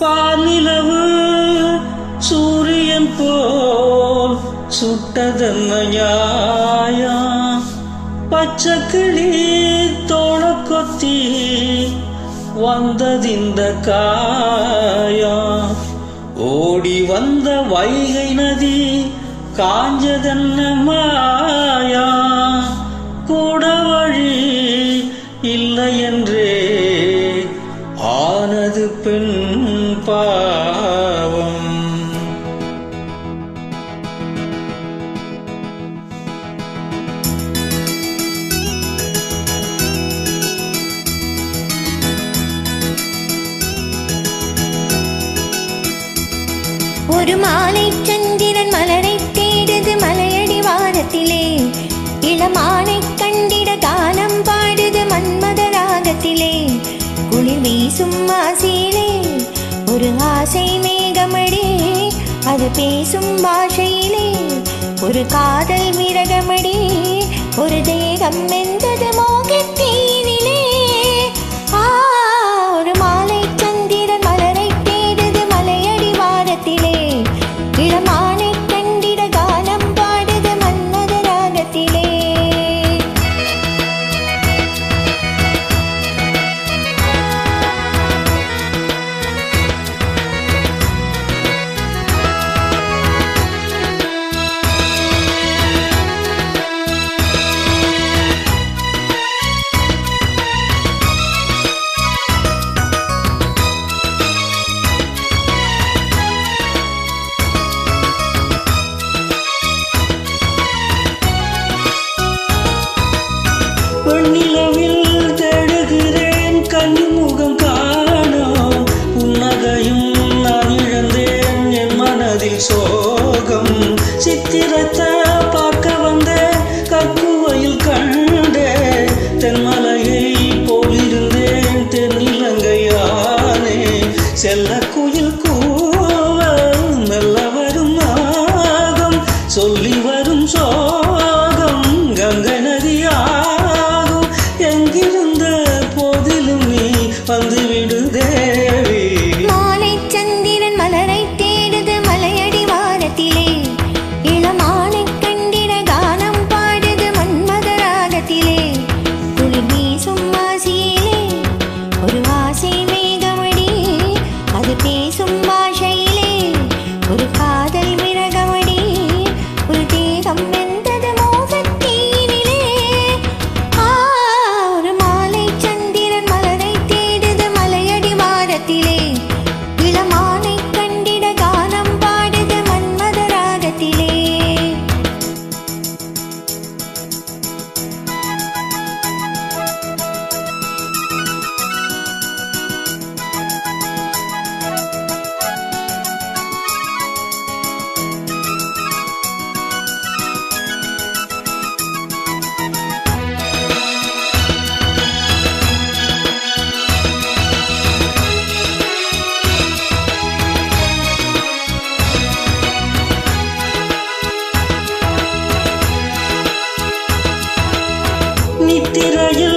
பாலிலவு சூரியன் போல் சுட்டதென்ன நியாயம் பச்சைக்கிளி தோள கொத்தி வந்ததிந்த காயம் ஓடி வந்த வைகை நதி காஞ்சதென்ன மாயா கூட வழி இல்லை என்றே ஆனது பெண் பாவம். ஒரு மாலை சந்திரன் மலரை தேடுது மலையடி வாரத்திலே இளமானை கண்டிட கானம் பாடுது மன்மத ராகத்திலே குளிர் வீசும் ஆசையிலே ஒரு ஆசை மேகமடி அது பேசும் பாஷையிலே ஒரு காதல் விரகமடி ஒரு தேகம் எந்தது மோகத்தீனிலே ஒரு மாலை சந்திரன் மலரை தேடுது மலையடி வாரத்திலே இளமானை கண்டிட கானம் பாடுது மன்மத ராகத்திலே. வெண்ணிலவில் தேடுகிறேன் கண்முகம் காணோம் புன்னகையும் நான் இழந்தேன் என் மனதில் சோகம் சித்திரத்தை பார்க்க வந்தேன் கக்குவையில் கண்டேன் தென்மலையை போலிருந்தேன் தென்னிலங்கையானே செல்ல குயில் கூவ மெல்ல வரும் நாகம் சொல்லி வரும் சோகம் கங்கை நதியாகும் எங்கிருந்த போதிலும் நீ வந்துவிடு தேவி. மாலை சந்திரன் மலரை தேடுது மலையடி வாரத்திலே இளமானை கண்டிட கானம் பாடுது மன்மத ராகத்திலே குளிர் வீசும் ஆசையிலே ஒரு ஆசை மேகமடி அது பேசும் பாஷையிலே ஒரு காதல் விரகமடி ஒரு தேகம் வெந்தது மோகத்தீனிலே ஒரு மாலை சந்திரன் மலரை தேடுது மலையடி வாரத்திலே இளமானை கண்டிட கானம் பாடுது மன்மத ராகத்திலே. நித்திரையில்